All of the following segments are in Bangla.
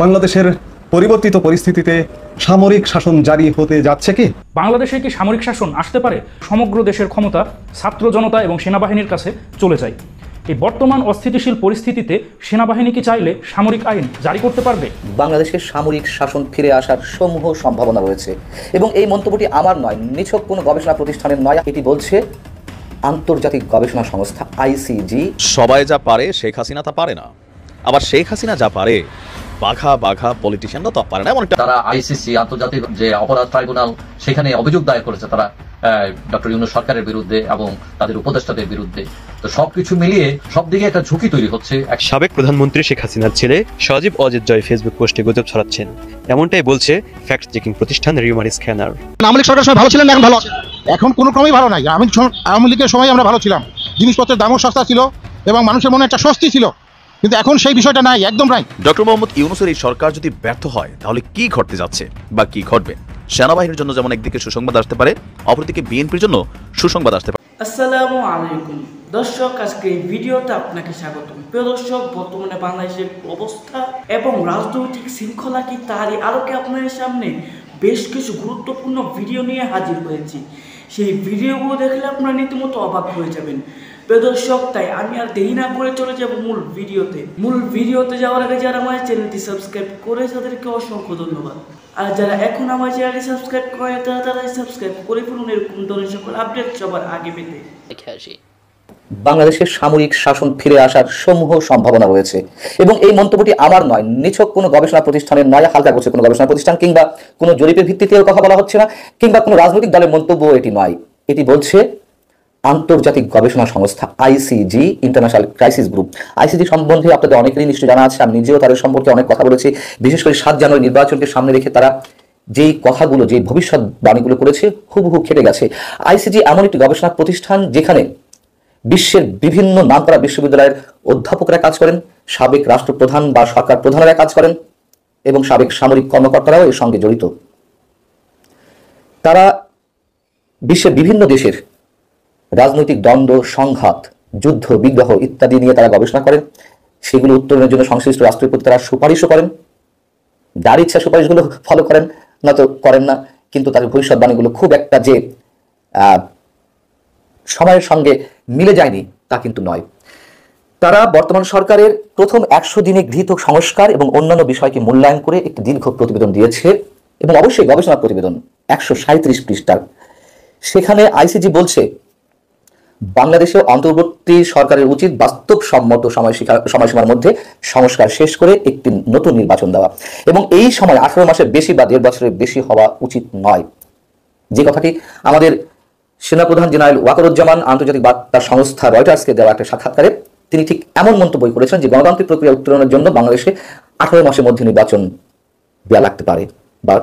বাংলাদেশের পরিবর্তিত পরিস্থিতিতে সামরিক শাসন জারি হতে যাচ্ছে কি? বাংলাদেশে কি সামরিক শাসন আসতে পারে? সমগ্র দেশের ক্ষমতা ছাত্র জনতা এবং সেনাবাহিনীর কাছে চলে যায়। এই বর্তমান অস্থিতিশীল পরিস্থিতিতে সেনাবাহিনী কি চাইলে সামরিক আইন জারি করতে পারবে? বাংলাদেশের সামরিক শাসন ফিরে আসার সমূহ সম্ভাবনা রয়েছে এবং এই মন্তব্যটি আমার নয়, নিছক কোনো গবেষণা প্রতিষ্ঠানের নয়। এটি বলছে আন্তর্জাতিক গবেষণা সংস্থা আইসিজি। সবাই যা পারে শেখ হাসিনা তা পারে না, আবার শেখ হাসিনা যা পারে বাঘা বাঘা পলিটিশিয়ানরা তা পারে না। তারা আইসিসি আন্তর্জাতিক যে অপরাধ ট্রাইব্যুনাল সেখানে অভিযোগ দায়ের করেছে তারা ডক্টর ইউনূস সরকারের বিরুদ্ধে এবং তাদের উপদেষ্টাদের বিরুদ্ধে। তো সবকিছু মিলিয়ে সব দিকে একটা ঝুঁকি তৈরি হচ্ছে। সাবেক প্রধানমন্ত্রী শেখ হাসিনার ছেলে সজীব অজিত জয় ফেসবুক পোস্টে গুজব ছড়াচ্ছেন, এমনটাই বলছে ফ্যাক্ট চেকিং প্রতিষ্ঠান রিউমার স্ক্যানার। আওয়ামী লীগ সরকারের সময় ভালো ছিলেন, এখন ভালো আছে, এখন কোনো ক্রমেই ভালো নাই। আওয়ামী লীগের সময় আমরা ভালো ছিলাম, জিনিসপত্রের দামও সস্তা ছিল এবং মানুষের মনে একটা স্বস্তি ছিল, কিন্তু এখন সেই বিষয়টা নাই, একদম নাই। ডক্টর মোহাম্মদ ইউনূসের এই সরকার যদি ব্যর্থ হয় তাহলে কি ঘটতে যাচ্ছে বা কি ঘটবে? সেনাবাহিনীর জন্য যেমন একদিকে সুসংবাদ আসতে পারে, অপরদিকে বিএনপির জন্য সুসংবাদ আসতে পারে। আসসালামু আলাইকুম দর্শক, আজকে এই ভিডিওতে আপনাকে স্বাগত। প্রিয় দর্শক, বর্তমানে বাংলাদেশের অবস্থা এবং রাজনৈতিক শৃঙ্খলা কি তারই আলোকে আপনাদের সামনে বেশ কিছু গুরুত্বপূর্ণ ভিডিও নিয়ে হাজির হয়েছি। সেই ভিডিওগুলো দেখলে আপনারা রীতিমতো অবাক হয়ে যাবেন। প্রিয় দর্শক, তাই আমি আর দেরি না করে চলে যাব মূল ভিডিওতে যাওয়ার আগে যারা আমার চ্যানেলটি সাবস্ক্রাইব করে তাদেরকে অসংখ্য ধন্যবাদ। আর যারা এখন আমার চ্যানেলটি সাবস্ক্রাইব করে তারা সাবস্ক্রাইব করে ফেলুন এরকম ধরনের সকল আপডেট সবার আগে পেতে। বাংলাদেশের সামরিক শাসন ফিরে আসার সমূহ সম্ভাবনা রয়েছে এবং এই মন্তব্যটি আমার নয়, নিছক কোনো গবেষণা প্রতিষ্ঠানের নয়, হালকা করছে কোনো গবেষণা প্রতিষ্ঠান কিংবা কোনো জরিপের ভিত্তিতেও কথা বলা হচ্ছে না, কিংবা কোনো রাজনৈতিক দলের মন্তব্য এটি নয়। এটি বলছে আন্তর্জাতিক গবেষণা সংস্থা ICG, international crisis group. ICG সম্বন্ধে আপনাদের অনেকেরই নিশ্চয়ই জানা আছে, আমি নিজেও তাদের সম্পর্কে অনেক কথা বলেছি। বিশেষ করে 7 জানুয়ারি নির্বাচনকে সামনে রেখে তারা যেই কথাগুলো, যে ভবিষ্যৎবাণীগুলো করেছে হুবহু খেটে গেছে। আইসিজি এমন একটি গবেষণা প্রতিষ্ঠান যেখানে বিশ্বের বিভিন্ন নামকরা বিশ্ববিদ্যালয়ের অধ্যাপকরা কাজ করেন, সাবেক রাষ্ট্রপ্রধান বা সরকার প্রধানেরা কাজ করেন এবং সাবেক সামরিক কর্মকর্তারাও এর সঙ্গে জড়িত। তারা বিশ্বের বিভিন্ন দেশের রাজনৈতিক দ্বন্দ্ব, সংঘাত, যুদ্ধ, বিগ্রহ ইত্যাদি নিয়ে তারা গবেষণা করেন। সেগুলো উত্তরণের জন্য সংশ্লিষ্ট রাষ্ট্রের প্রতি তারা সুপারিশও করেন। যার ইচ্ছা সুপারিশগুলো ফলো করেন, না তো করেন না, কিন্তু তাদের ভবিষ্যৎবাণীগুলো খুব একটা যে সময়ের সঙ্গে মিলে যায়নি তা কিন্তু নয়। তারা বর্তমান সরকারের প্রথম 100 দিনে গৃহীত সংস্কার এবং অন্যান্য বিষয়কে মূল্যায়ন করে একটি দীর্ঘ প্রতিবেদন দিয়েছে এবং অবশ্যই গবেষণা প্রতিবেদন 137 পৃষ্ঠার। সেখানে আইসিজি বলছে বাংলাদেশে অন্তর্বর্তী সরকারের উচিত বাস্তবসম্মত সময়সীমার মধ্যে সংস্কার শেষ করে একটি নতুন নির্বাচন দেওয়া এবং এই সময় 18 মাসের বেশি বা 1.5 বছরের বেশি হওয়া উচিত নয়। যে কথাটি আমাদের সেনাপ্রধান জেনারেল ওয়াকারুজ্জামান আন্তর্জাতিক বার্তা সংস্থা রয়টার্সকে দেওয়া একটা সাক্ষাৎকারে তিনি ঠিক এমন মন্তব্য করেছেন যে গণতান্ত্রিক প্রক্রিয়া উত্তরণের জন্য বাংলাদেশে 18 মাসের মধ্যে নির্বাচন দেওয়া লাগতে পারে বা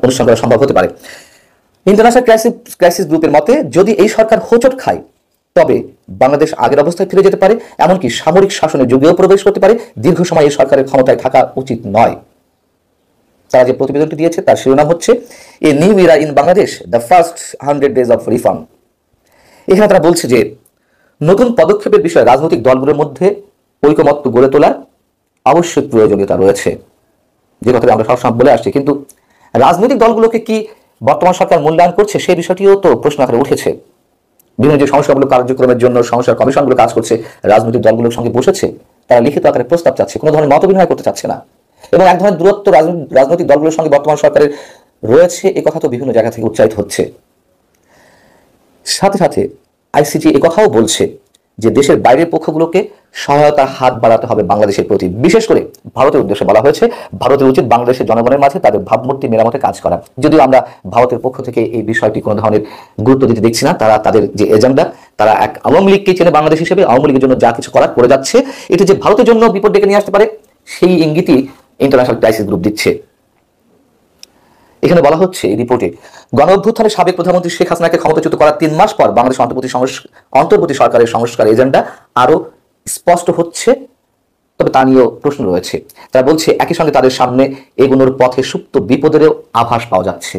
অনুষ্ঠান করা সম্ভব হতে পারে। ইন্টারন্যাশনাল ক্রাইসিস গ্রুপের মতে যদি এই সরকার হোঁচট খায় তবে বাংলাদেশ আগের অবস্থায় ফিরে যেতে পারে, এমনকি সামরিক শাসনের যুগেও প্রবেশ করতে পারে। দীর্ঘ সময় এই সরকারের ক্ষমতায় থাকা উচিত নয়। তারা যে প্রতিবেদনটি দিয়েছে তার শিরোনাম হচ্ছে a new Ira in Bangladesh, the first 100 days of reform. এখানে তারা বলছে যে নতুন পদক্ষেপের বিষয়ে রাজনৈতিক দলগুলোর মধ্যে ঐকমত্য গড়ে তোলার অবশ্যই প্রয়োজনীয়তা রয়েছে, যে কথাটা আমরা সবসময় বলে আসছি। কিন্তু রাজনৈতিক দলগুলোকে কি বর্তমান সরকার মূল্যায়ন করছে সেই বিষয়টিও তো প্রশ্ন আকারে উঠেছে। বিভিন্ন যে সংস্কারগুলো কার্যক্রমের জন্য সংস্কার কমিশনগুলো কাজ করছে, রাজনৈতিক দলগুলোর সঙ্গে বসেছে, তারা লিখিত আকারে প্রস্তাব চাচ্ছে, কোনো ধরনের মত বিনিময় করতে চাচ্ছে না এবং এক ধরনের দূরত্ব রাজনৈতিক দলগুলোর সঙ্গে বর্তমান সরকারের রয়েছে, এ কথা তো বিভিন্ন জায়গা থেকে উচ্চারিত হচ্ছে। সাথে সাথে আইসিজি এ কথাও বলছে যে দেশের বাইরের পক্ষগুলোকে সহায়তার হাত বাড়াতে হবে বাংলাদেশের প্রতি। বিশেষ করে ভারতের উদ্দেশ্যে বলা হয়েছে ভারতের উচিত বাংলাদেশের জনগণের মাঝে তাদের ভাবমূর্তি মেরামতে কাজ করা। যদিও আমরা ভারতের পক্ষ থেকে এই বিষয়টি কোনো ধরনের গুরুত্ব দিতে দেখছি না। তারা তাদের যে এজেন্ডা, তারা এক আওয়ামী লীগকে চেনে বাংলাদেশ হিসেবে, আওয়ামী লীগের জন্য যা কিছু করার করে যাচ্ছে, এটি যে ভারতের জন্য বিপদ ডেকে নিয়ে আসতে পারে সেই ইঙ্গিতই ইন্টারন্যাশনাল ক্রাইসিস গ্রুপ দিচ্ছে। এখানে বলা হচ্ছে এই রিপোর্টে গণ অভ্যুত্থানে সাবেক প্রধানমন্ত্রী শেখ হাসিনাকে ক্ষমতাচ্যুত করার 3 মাস পর বাংলাদেশ অন্তর্বর্তী সরকারের সংস্কার এজেন্ডা আরো স্পষ্ট হচ্ছে, তবে তা নিয়েও প্রশ্ন রয়েছে। তারা বলছে একই সঙ্গে তাদের সামনে এগোনোর পথে সুপ্ত বিপদেরও আভাস পাওয়া যাচ্ছে।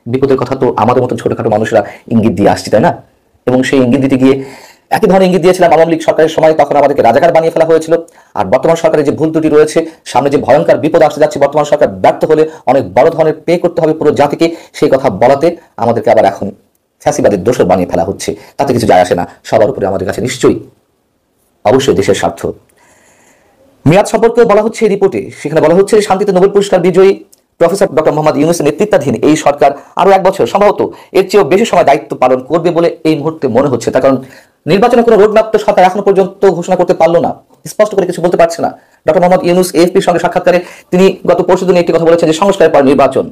বিপদের কথা তো আমাদের মতো ছোটখাটো মানুষরা ইঙ্গিত দিয়ে আসছে, তাই না? এবং সেই ইঙ্গিত দিতে গিয়ে একই ধরনের ইঙ্গিত দিয়েছিলাম আওয়ামী লীগ সরকারের সময়, তখন আমাদেরকে রাজাকার বানিয়ে ফেলা হয়েছিল। আর বর্তমান সরকারের যে ভুল ত্রুটি রয়েছে, সামনে যে ভয়ঙ্কর বিপদ আসতে যাচ্ছে, বর্তমান সরকার ব্যর্থ হলে অনেক বড় ধরনের পে করতে হবে পুরো জাতিকে, সেই কথা বলাতে আমাদেরকে আবার এখন ফ্যাসিবাদের দোষর বানিয়ে ফেলা হচ্ছে। তাতে কিছু যায় আসে না, সবার উপরে আমাদের কাছে নিশ্চয়ই অবশ্যই দেশের স্বার্থ। মেয়াদ সম্পর্কে বলা হচ্ছে এই রিপোর্টে, সেখানে বলা হচ্ছে শান্তিতে নোবেল পুরস্কার বিজয়ী প্রফেসর ডক্টর মোহাম্মদ ইউনূসের নেতৃত্বাধীন এই সরকার আরো 1 বছর, সম্ভবত এর চেয়েও বেশি সময় দায়িত্ব পালন করবে বলে এই মুহূর্তে মনে হচ্ছে। তার কারণ নির্বাচনের কোনো রোডম্যাপ তো সরকার এখনো পর্যন্ত ঘোষণা করতে পারলো না, স্পষ্ট করে কিছু বলতে পারছে না। ডক্টর মোহাম্মদ ইউনূস এএফপির সঙ্গে সাক্ষাৎকারে তিনি গত পরশুদিন একটি কথা বলেছেন যে সংস্কারের পর নির্বাচন,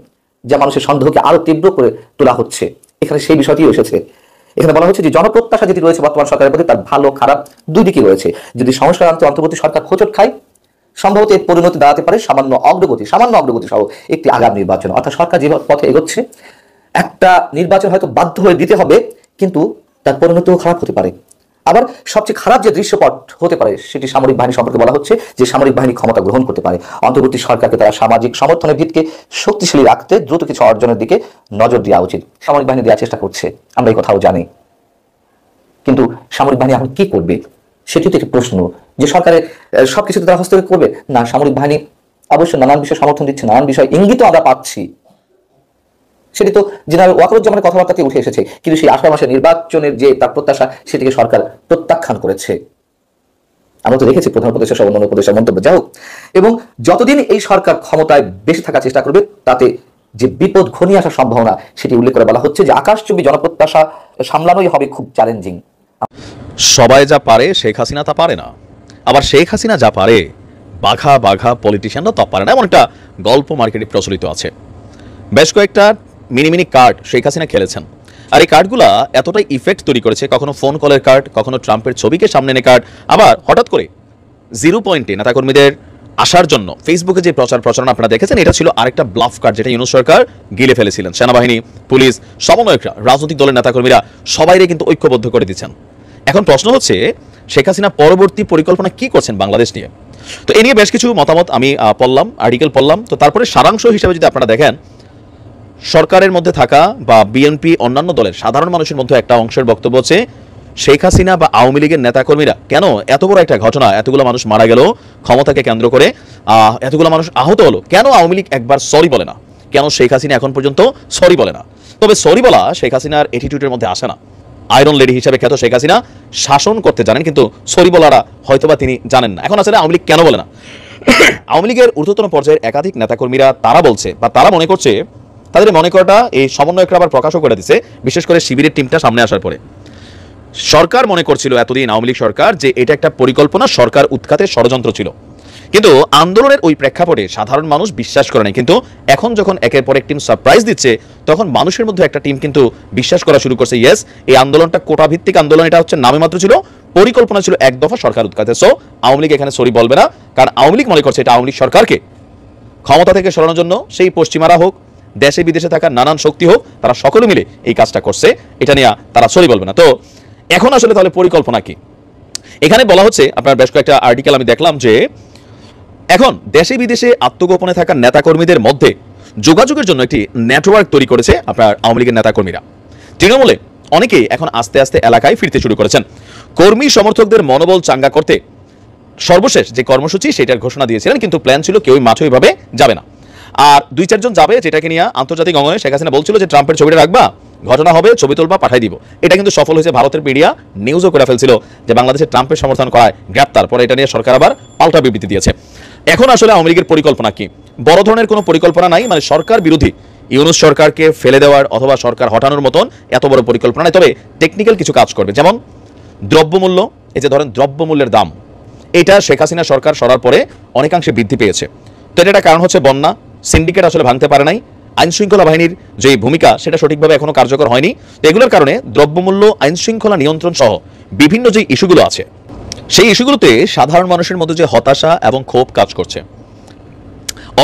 যা মানুষের সন্দেহকে আরো তীব্র করে তোলা হচ্ছে। এখানে সেই বিষয়টিও এসেছে। এখানে বলা হচ্ছে যে জনপ্রত্যাশা যেটি রয়েছে বর্তমান সরকারের প্রতি, তার ভালো খারাপ দুই দিকই রয়েছে। যদি সংস্কার আনতে অন্তর্বর্তী সরকার হোঁচট খায়, সম্ভবত এর পরিণতি দাঁড়াতে পারে সামান্য অগ্রগতি সহ একটি আগাম নির্বাচন। অর্থাৎ সরকার যে পথে এগোচ্ছে, একটা নির্বাচন হয়তো বাধ্য হয়ে দিতে হবে, কিন্তু তার পরিণতিও খারাপ হতে পারে। আবার সবচেয়ে খারাপ যে দৃশ্যপট হতে পারে সেটি সামরিক বাহিনী সম্পর্কে বলা হচ্ছে যে সামরিক বাহিনী ক্ষমতা গ্রহণ করতে পারে। অন্তর্বর্তী সরকারকে তারা সামাজিক সমর্থনের ভিতকে শক্তিশালী রাখতে দ্রুত কিছু অর্জনের দিকে নজর দেওয়া উচিত। সামরিক বাহিনী দেওয়ার চেষ্টা করছে, আমরা এই কথাও জানি, কিন্তু সামরিক বাহিনী এখন কি করবে সেটি তো একটি প্রশ্ন। যে সরকারের সবকিছুতে তারা হস্তক্ষেপ করবে না, সামরিক বাহিনী অবশ্যই নানান বিষয় সমর্থন দিচ্ছে, নানান বিষয় ইঙ্গিতও আমরা পাচ্ছি। সেটি তো জেনারেল ওয়াকারুজ্জামানের কথাবার্তাতে উঠে এসেছে, কিন্তু সেই 18 মাসের নির্বাচনের যে তার প্রত্যাশা, সেটিকে সরকার প্রত্যাখ্যান করেছে। আমরা তো দেখেছি প্রধান উপদেষ্টা সহ অন্যান্য উপদেষ্টার মন্তব্য। যাই হোক, এবং যতদিন এই সরকার ক্ষমতায় বেশি থাকার চেষ্টা করবে, তাতে যে বিপদ ঘনিয়ে আসার সম্ভাবনা সেটি উল্লেখ করে বলা হচ্ছে যে আকাশচুম্বী জনপ্রত্যাশা সামলানোই হবে খুব চ্যালেঞ্জিং। সবাই যা পারে শেখ হাসিনা তা পারে না, আবার শেখ হাসিনা যা পারে বাঘা বাঘা পলিটিশিয়ানরা তা পারে না, এমন একটা গল্প মার্কেটে প্রচলিত আছে। বেশ কয়েকটা মিনি কার্ড শেখ হাসিনা খেলেছেন, আর এই কার্ডগুলা এতটাই ইফেক্ট তৈরি করেছে, কখনো ফোন কলের কার্ড, কখনো ট্রাম্পের ছবিকে সামনে এনে কার্ড, আবার হঠাৎ করে 0 পয়েন্টে নেতাকর্মীদের আসার জন্য ফেসবুকে যে প্রচারণা আপনারা দেখেছেন, এটা ছিল আরেকটা ব্লাফ কার্ড, যেটা ইউনূস সরকার গিলে ফেলেছিলেন। সেনাবাহিনী, পুলিশ, সমন্বয়করা, রাজনৈতিক দলের নেতাকর্মীরা সবাইরে কিন্তু ঐক্যবদ্ধ করে দিচ্ছেন। এখন প্রশ্ন হচ্ছে শেখ হাসিনা পরবর্তী পরিকল্পনা কি করছেন বাংলাদেশ নিয়ে। তো এ নিয়ে বেশ কিছু মতামত আমি পড়লাম, আর্টিকেল পড়লাম। তো তারপরে সারাংশ হিসেবে যদি আপনারা দেখেন, সরকারের মধ্যে থাকা বা বিএনপি অন্যান্য দলের সাধারণ মানুষের মধ্যে একটা অংশের বক্তব্য হচ্ছে শেখ হাসিনা বা আওয়ামী লীগের নেতাকর্মীরা কেন এত বড় একটা ঘটনা, এতগুলো মানুষ মারা গেল ক্ষমতাকে কেন্দ্র করে, এতগুলো মানুষ আহত হলো, কেন আওয়ামী লীগ একবার সরি বলে না, কেন শেখ হাসিনা এখন পর্যন্ত সরি বলে না। তবে সরি বলা শেখ হাসিনার অ্যাটিটিউডের মধ্যে আসে না। আয়রন লেডি হিসেবে খ্যাত শেখ হাসিনা শাসন করতে জানেন, কিন্তু সরি বলারা হয়তোবা তিনি জানেন না। এখন আসলে আওয়ামী লীগ কেন বলে না? আওয়ামী লীগের ঊর্ধ্বতন পর্যায়ের একাধিক নেতাকর্মীরা তারা বলছে বা তারা মনে করছে, তাদের মনে করাটা এই সমন্বয়করা আবার প্রকাশও করে দিচ্ছে, বিশেষ করে শিবিরের টিমটা সামনে আসার পরে। সরকার মনে করছিল এতদিন, আওয়ামী লীগ সরকার, যে এটা একটা পরিকল্পনা, সরকার উৎখাতের ষড়যন্ত্র ছিল, কিন্তু আন্দোলনের ওই প্রেক্ষাপটে সাধারণ মানুষ বিশ্বাস করে নাই। কিন্তু এখন যখন একের পর এক টিম সারপ্রাইজ দিচ্ছে, তখন মানুষের মধ্যে একটা টিম কিন্তু বিশ্বাস করা শুরু করছে, ইয়েস, এই আন্দোলনটা কোটা ভিত্তিক আন্দোলন, এটা হচ্ছে নামে মাত্র ছিল, পরিকল্পনা ছিল এক দফা সরকার উৎখাতের। সো আওয়ামী লীগ এখানে সরি বলবে না, কারণ আওয়ামী লীগ মনে করছে এটা আওয়ামী লীগ সরকারকে ক্ষমতা থেকে সরানোর জন্য, সেই পশ্চিমারা হোক, দেশে বিদেশে থাকা নানান শক্তি হোক, তারা সকলে মিলে এই কাজটা করছে, এটা নিয়ে তারা সরি বলবে না। তো এখন আসলে তাহলে পরিকল্পনা কি? এখানে বলা হচ্ছে, আপনার বেশ কয়েকটা আর্টিকেল আমি দেখলাম, যে এখন দেশে বিদেশে আত্মগোপনে থাকা নেতাকর্মীদের মধ্যে যোগাযোগের জন্য একটি নেটওয়ার্ক তৈরি করেছে আপনার আওয়ামী লীগের নেতাকর্মীরা। তৃণমূলে অনেকেই এখন আস্তে আস্তে এলাকায় ফিরতে শুরু করেছেন। কর্মী সমর্থকদের মনোবল চাঙ্গা করতে সর্বশেষ যে কর্মসূচি সেটার ঘোষণা দিয়েছিলেন, কিন্তু প্ল্যান ছিল কেউই মাঠে ওইভাবে যাবে না, আর 2-4 জন যাবে, যেটাকে নিয়ে আন্তর্জাতিক অঙ্গনে শেখ হাসিনা বলছিল যে ট্রাম্পের ছবিটা রাখবা, ঘটনা হবে, ছবি তুলবা, পাঠাই দিব। এটা কিন্তু সফল হয়েছে। ভারতের মিডিয়া নিউজও করে ফেলছিল যে বাংলাদেশে ট্রাম্পের সমর্থন করায় গ্রেপ্তার, পরে এটা নিয়ে সরকার আবার পাল্টা বিবৃতি দিয়েছে। এখন আসলে আওয়ামী লীগের পরিকল্পনা কি? বড় ধরনের কোনো পরিকল্পনা নাই, মানে সরকার বিরোধী ইউনূস সরকারকে ফেলে দেওয়ার অথবা সরকার হটানোর মতন এত বড় পরিকল্পনা নাই। তবে টেকনিক্যাল কিছু কাজ করবে, যেমন দ্রব্যমূল্য, এই যে ধরেন দ্রব্যমূল্যের দাম, এটা শেখ হাসিনা সরকার সরার পরে অনেকাংশে বৃদ্ধি পেয়েছে। তো এটা কারণ হচ্ছে বন্যা, সিন্ডিকেট আসলে ভাঙতে পারে নাই, আইন শৃঙ্খলা বাহিনীর যে ভূমিকা সেটা সঠিকভাবে এখনো কার্যকর হয়নি। তো এগুলোর কারণে দ্রব্যমূল্য, আইন শৃঙ্খলা নিয়ন্ত্রণ সহ বিভিন্ন যে ইস্যুগুলো আছে, সেই ইস্যুগুলোতে সাধারণ মানুষের মধ্যে যে হতাশা এবং ক্ষোভ কাজ করছে,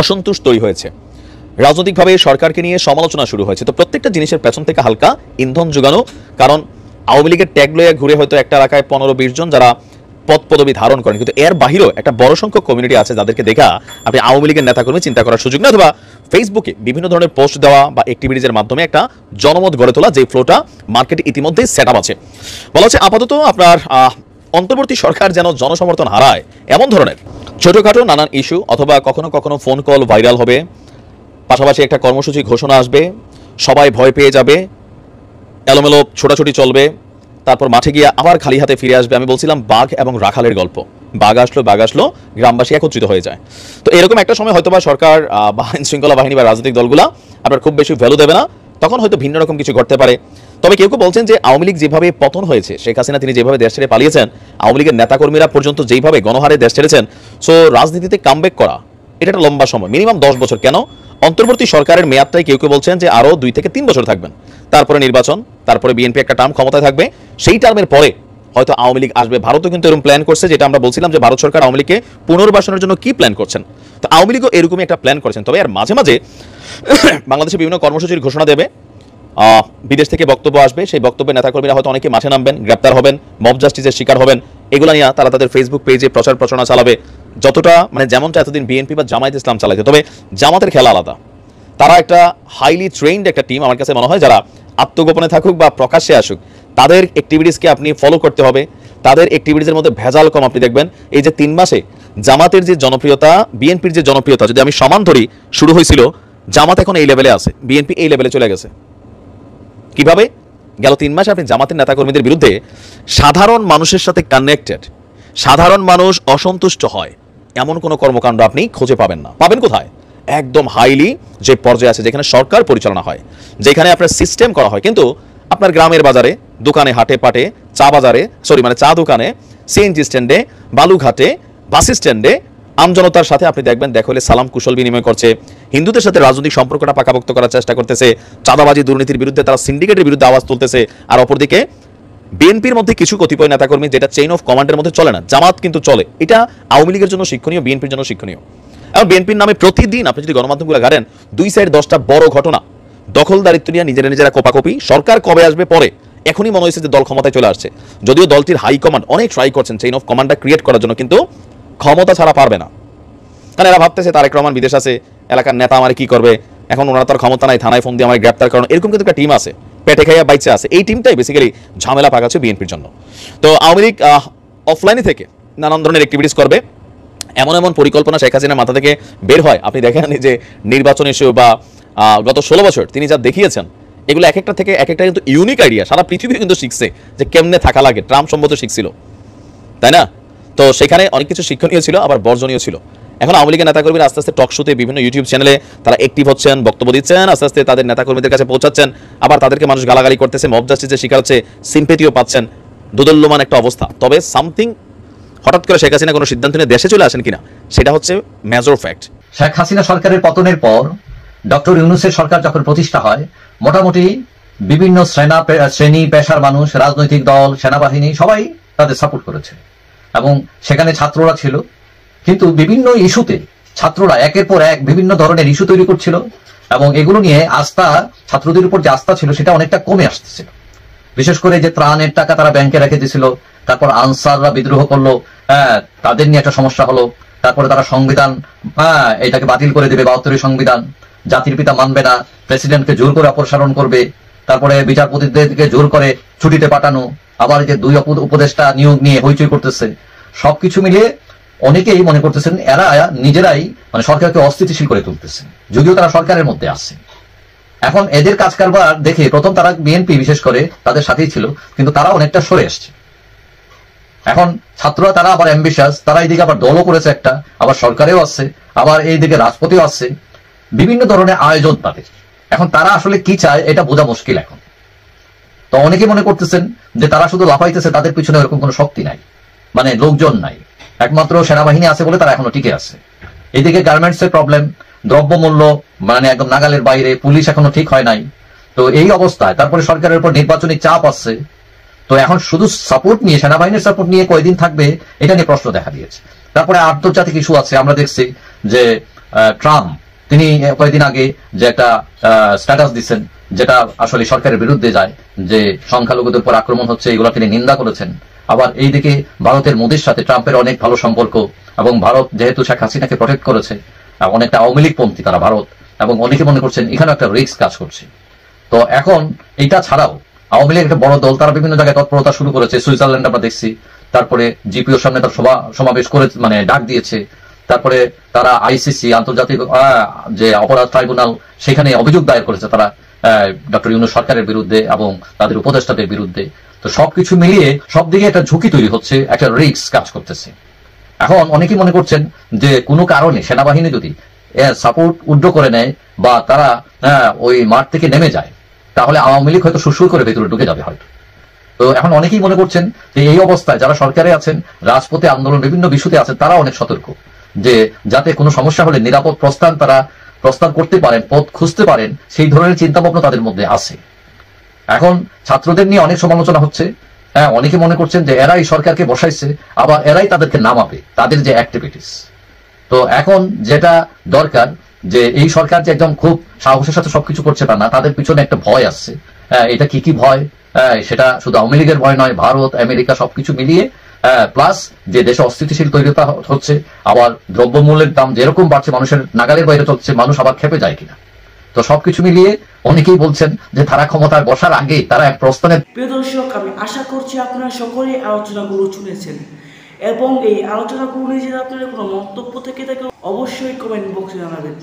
অসন্তোষ তৈরি হয়েছে, রাজনৈতিকভাবে সরকারকে নিয়ে সমালোচনা শুরু হয়েছে। তো প্রত্যেকটা জিনিসের পেছন থেকে হালকা ইন্ধন যোগানো, কারণ আওয়ামী লীগের ট্যাগ লইয়া ঘুরে হয়তো একটা এলাকায় 15-20 জন যারা পদ পদবি ধারণ করেন, কিন্তু এর বাহিরেও একটা বড় সংখ্যক কমিউনিটি আছে যাদেরকে দেখা আপনি আওয়ামী লীগের নেতাকর্মী চিন্তা করার সুযোগ নেই, অথবা ফেসবুকে বিভিন্ন ধরনের পোস্ট দেওয়া বা অ্যাক্টিভিটিজের মাধ্যমে একটা জনমত গড়ে তোলা, যে ফ্লোটা মার্কেটে ইতিমধ্যেই সেট আপ আছে। বলা হচ্ছে আপাতত আপনার অন্তর্বর্তী সরকার যেন জনসমর্থন হারায় এমন ধরনের ছোটখাটো নানান ইস্যু অথবা কখনো কখনো ফোন কল ভাইরাল হবে, পাশাপাশি একটা কর্মসূচি ঘোষণা আসবে, সবাই ভয় পেয়ে যাবে, এলোমেলো ছোটাছুটি চলবে, তারপর মাঠে গিয়ে আবার খালি হাতে ফিরে আসবে। আমি বলছিলাম বাঘ এবং রাখালের গল্প, বাঘ আসলো গ্রামবাসী একত্রিত হয়ে যায়। তো এরকম একটা সময় হয়তোবা সরকার বা আইন শৃঙ্খলা বাহিনী বা রাজনৈতিক দলগুলা আপনার খুব বেশি ভ্যালু দেবে না, তখন হয়তো ভিন্ন রকম কিছু ঘটতে পারে। তবে কেউ কেউ বলছেন যে আওয়ামী লীগ যেভাবে পতন হয়েছে, শেখ হাসিনা তিনি যেভাবে দেশ ছেড়ে পালিয়েছেন, আওয়ামী লীগের নেতাকর্মীরা পর্যন্ত যেইভাবে গণহারে দেশ ছেড়েছেন, সো রাজনীতিতে কামব্যাক করা এটা একটা লম্বা সময়, মিনিমাম 10 বছর। কেন অন্তর্বর্তী সরকারের মেয়াদটাই কেউ কেউ বলছেন যে আরও 2 থেকে 3 বছর থাকবেন, তারপরে নির্বাচন, তারপরে বিএনপি একটা টার্ম ক্ষমতায় থাকবে, সেই টার্মের পরে হয়তো আওয়ামী লীগ আসবে। ভারতও কিন্তু এরকম প্ল্যান করছে, যেটা আমরা বলছিলাম যে ভারত সরকার আওয়ামী লীগকে পুনর্বাসনের জন্য কি প্ল্যান করছেন। তো আওয়ামী লীগও এরকমই একটা প্ল্যান করেছেন। তবে আর মাঝে মাঝে বাংলাদেশে বিভিন্ন কর্মসূচির ঘোষণা দেবে, বিদেশ থেকে বক্তব্য আসবে, সেই বক্তব্যে নেতাকর্মীরা হয়তো অনেকে মাঠে নামবেন, গ্রেপ্তার হবেন, মব জাস্টিসের শিকার হবেন। এগুলো নিয়ে তারা তাদের ফেসবুক পেজে প্রচার প্রচারণা চালাবে, যতটা মানে যেমনটা এতদিন বিএনপি বা জামায়াত ইসলাম চালাইতে। তবে জামাতের খেলা আলাদা, তারা একটা হাইলি ট্রেন্ড একটা টিম। আমার কাছে মনে হয় যারা আত্মগোপনে থাকুক বা প্রকাশ্যে আসুক, তাদের অ্যাক্টিভিটিসকে আপনি ফলো করতে হবে, তাদের অ্যাক্টিভিটিসের মধ্যে ভেজাল কম। আপনি দেখবেন এই যে 3 মাসে জামাতের যে জনপ্রিয়তা, বিএনপির যে জনপ্রিয়তা, যদি আমি সমান ধরি, শুরু হয়েছিল জামাত এখন এই লেভেলে আছে, বিএনপি এই লেভেলে চলে গেছে। কিভাবে? গেল 3 মাসে আপনি জামাতের নেতাকর্মীদের বিরুদ্ধে সাধারণ মানুষের সাথে কানেক্টেড, সাধারণ মানুষ অসন্তুষ্ট হয় এমন কোনো কর্মকাণ্ড আপনি খুঁজে পাবেন না। পাবেন কোথায়? একদম হাইলি যে পর্যায়ে আছে, যেখানে সরকার পরিচালনা হয়, যেখানে আপনার সিস্টেম করা হয়। কিন্তু আপনার গ্রামের বাজারে, দোকানে, হাটে পাটে, চা বাজারে, চা দোকানে, সিএনজি স্ট্যান্ডে, বালুঘাটে, বাস স্ট্যান্ডে আমজনতার সাথে আপনি দেখবেন দেখা হলে সালাম কুশল বিনিময় করছে, হিন্দুদের সাথে রাজনৈতিক সম্পর্কটা পাকাপোক্ত করার চেষ্টা করতেছে, চাঁদাবাজি দুর্নীতির বিরুদ্ধে তারা সিন্ডিকেটের বিরুদ্ধে আওয়াজ তুলতেছে। আর অপরদিকে বিএনপির মধ্যে কিছু কতিপয় নেতাকর্মী, যেটা চেইন অফ কমান্ডের মধ্যে চলে না, জামাত কিন্তু চলে। এটা আওয়ামী লীগের জন্য শিক্ষণীয়, বিএনপির জন্য শিক্ষণীয়। এবং বিএনপির নামে প্রতিদিন আপনি যদি গণমাধ্যমগুলো ঘাটেন, 2 সাইড 10টা বড় ঘটনা, দখলদারিত্ব নিয়ে নিজেরা কোপাকপি, সরকার কবে আসবে পরে। এখনই মনে হয়েছে যে দল ক্ষমতায় চলে আসছে, যদিও দলটির হাই কমান্ড অনেক ট্রাই করছেন চেইন অফ কমান্ডটা ক্রিয়েট করার জন্য, কিন্তু ক্ষমতা ছাড়া পারবে না। কারণ এরা ভাবতেছে তারেক রহমান বিদেশ আছে, এলাকার নেতা আমার কি করবে, এখন ওনারা তার ক্ষমতা নাই, থানায় ফোন দিয়ে আমার গ্রেপ্তার করানো, এরকম কিন্তু একটা টিম আছে, পেটে খাইয়া বাইচে আছে। এই টিমটাই বেসিক্যালি ঝামেলা পাকাচ্ছে বিএনপির জন্য। তো আওয়ামী লীগ অফলাইনে থেকে নানান ধরনের অ্যাক্টিভিটিস করবে, এমন এমন পরিকল্পনা শেখ হাসিনার মাথা থেকে বের হয়। আপনি দেখেন যে নির্বাচন ইস্যু বা গত 16 বছর তিনি যা দেখিয়েছেন, এগুলো এক একটা থেকে এক একটা কিন্তু ইউনিক আইডিয়া। সারা পৃথিবী কিন্তু শিখছে যে কেমনে থাকা লাগে, ট্রাম্প সম্ভবত শিখছিল, তাই না? তো সেখানে অনেক কিছু শিক্ষণীয় ছিল, আবার বর্জনীয় ছিল। এখন আওয়ামী লীগের নেতাকর্মীরা আস্তে আস্তে টক শোতে, বিভিন্ন ইউটিউব চ্যানেলে তারা অ্যাক্টিভ হচ্ছেন, বক্তব্য দিচ্ছেন, আস্তে আস্তে তাদের নেতাকর্মীদের কাছে পৌঁছাচ্ছেন, আবার তাদেরকে মানুষ গালাগালি করতেছে, মব জাস্টিসের শিকার হচ্ছে, সিম্পেথিও পাচ্ছেন, দোদল্যমান একটা অবস্থা। তবে সামথিং হঠাৎ করে শেখ হাসিনা কোনো সিদ্ধান্ত নিয়ে দেশে চলে আসেন কিনা, সেটা হচ্ছে মেজর ফ্যাক্ট। শেখ হাসিনা সরকারের পতনের পর ডক্টর ইউনূসের সরকার যখন প্রতিষ্ঠা হয়, মোটামুটি বিভিন্ন শ্রেণী পেশার মানুষ, রাজনৈতিক দল, সেনাবাহিনী সবাই তাদের সাপোর্ট করেছে, এবং সেখানে ছাত্ররা ছিল। কিন্তু বিভিন্ন ইস্যুতে ছাত্ররা একের পর এক বিভিন্ন ধরনের ইস্যু তৈরি করছিল, এবং এগুলো নিয়ে আস্থা, ছাত্রদের উপর যে আস্থা ছিল সেটা অনেকটা কমে আসতেছিল। বিশেষ করে যে ত্রাণের টাকা তারা ব্যাংকে রেখে দিয়েছিল, তারপর আনসাররা বিদ্রোহ করলো, তাদের নিয়ে একটা সমস্যা হলো, তারপরে তারা সংবিধান এটাকে বাতিল করে দেবে, 72 সংবিধান, জাতির পিতা মানবে না, প্রেসিডেন্টকে জোর করে অপসারণ করবে, তারপরে বিচারপতিদেরকে জোর করে ছুটিতে পাঠানো, আবার যে 2 উপদেষ্টা নিয়োগ নিয়ে হইচই করতেছে। সবকিছু মিলিয়ে অনেকেই মনে করতেছেন এরা নিজেরাই মানে সরকারকে অস্থিতিশীল করে তুলতেছে, যদিও তারা সরকারের মধ্যে আছে। এখন এদের কাজ কারবার দেখে প্রথম তারা বিএনপি বিশেষ করে তাদের সাথেই ছিল, কিন্তু তারা অনেকটা সরে আসছে। এখন ছাত্ররা তারা আবার অ্যাম্বিশাস, তারা এইদিকে আবার দলও করেছে একটা, আবার সরকারেও আছে, আবার এইদিকে রাজপথেও আছে, বিভিন্ন ধরনের আয়োজন তাদের। এখন তারা আসলে কি চায় এটা বোঝা মুশকিল এখন। তো অনেকে মনে করতেছেন যে তারা শুধু লাফাইতেছে, তাদের পিছনে এরকম কোনো শক্তি নাই, মানে লোকজন নাই, একমাত্র সেনাবাহিনী আছে বলে তারা এখনো টিকে আছে। এইদিকে গার্মেন্টস এর প্রবলেম, দ্রব্যমূল্য মানে একদম নাগালের বাইরে, পুলিশ এখনো ঠিক হয় নাই। তো এই অবস্থায় তারপরে সরকারের উপর নির্বাচনী চাপ আসছে। তো এখন শুধু সাপোর্ট নিয়ে, সেনাবাহিনীর সাপোর্ট নিয়ে কয়দিন থাকবে এটা নিয়ে প্রশ্ন দেখা দিয়েছে। তারপরে আন্তর্জাতিক ইস্যু আছে। আমরা দেখছি যে ট্রাম্প তিনি কয়েকদিন আগে যে একটা স্ট্যাটাস দিচ্ছেন, যেটা আসলে সরকারের বিরুদ্ধে যায়, যে সংখ্যালঘুদের উপর আক্রমণ হচ্ছে, এগুলো তিনি নিন্দা করেছেন। আবার এইদিকে ভারতের মোদির সাথে ট্রাম্পের অনেক ভালো সম্পর্ক, এবং ভারত যেহেতু শেখ হাসিনাকে প্রটেক্ট করেছে, অনেকটা আওয়ামী লীগ পন্থী তারা ভারত, এবং অনেকে মনে করছেন এখানে একটা রিস্ক কাজ করছে। তো এখন এটা ছাড়াও আওয়ামী লীগ একটা বড় দল, তারা বিভিন্ন জায়গায় তৎপরতা শুরু করেছে। সুইজারল্যান্ড আমরা দেখছি, তারপরে জিপিওর সামনে তার সমাবেশ করে মানে ডাক দিয়েছে। তারপরে তারা আইসিসি, আন্তর্জাতিক যে অপরাধ ট্রাইব্যুনাল, সেখানে অভিযোগ দায়ের করেছে তারা ডক্টর ইউনূস সরকারের বিরুদ্ধে এবং তাদের উপদেষ্টাদের বিরুদ্ধে। তো সবকিছু মিলিয়ে সব দিকে একটা ঝুঁকি তৈরি হচ্ছে, একটা রিস্ক কাজ করতেছে। এখন অনেকেই মনে করছেন যে কোনো কারণে সেনাবাহিনী যদি সাপোর্ট উইথড্র করে নেয় বা তারা ওই মাঠ থেকে নেমে যায়, তাহলে আওয়ামী লীগ হয়তো সুসুর করে ভেতরে ঢুকে যাবে হয়তো। তো এখন অনেকেই মনে করছেন যে এই অবস্থায় যারা সরকারে আছেন, রাজপথে আন্দোলন বিভিন্ন বিষয়তে আছেন, তারা অনেক সতর্ক যে যাতে কোনো সমস্যা হলে নিরাপদ প্রস্থান করতে পারেন, পথ খুঁজতে পারেন, সেই ধরনের চিন্তা ভাবনা তাদের মধ্যে আছে। এখন ছাত্রদের নিয়ে অনেক সমালোচনা হচ্ছে। অনেকে মনে করছেন যে এরাই সরকারকে বসাইছে, আবার এরাই তাদেরকে নামাবে, তাদের যে অ্যাক্টিভিটিস। তো এখন যেটা দরকার যে এই সরকার যে একদম খুব সাহসের সাথে সবকিছু করছে তা না, তাদের পিছনে একটা ভয় আসছে। এটা কি ভয়? সেটা শুধু আওয়ামী লীগের ভয় নয়, ভারত, আমেরিকা সবকিছু মিলিয়ে, প্লাস যে দেশে অস্থিতিশীল তৈরিতা হচ্ছে, আবার দ্রব্যমূল্যের দাম যেরকম বাড়ছে, মানুষের নাগালের বাইরে চলছে, মানুষ আবার খেপে যায় কিনা। তো সবকিছু মিলিয়ে অনেকেই বলছেন যে তারা ক্ষমতায় বসার আগেই তারা এক প্রস্থানের। প্রিয় দর্শক, আমি আশা করছি আপনারা সকলেই আলোচনাগুলো শুনেছেন এবং এই আলোচনাগুলো নিয়ে যদি আপনাদের কোনো মন্তব্য থেকে থাকে অবশ্যই কমেন্ট বক্সে জানাবেন।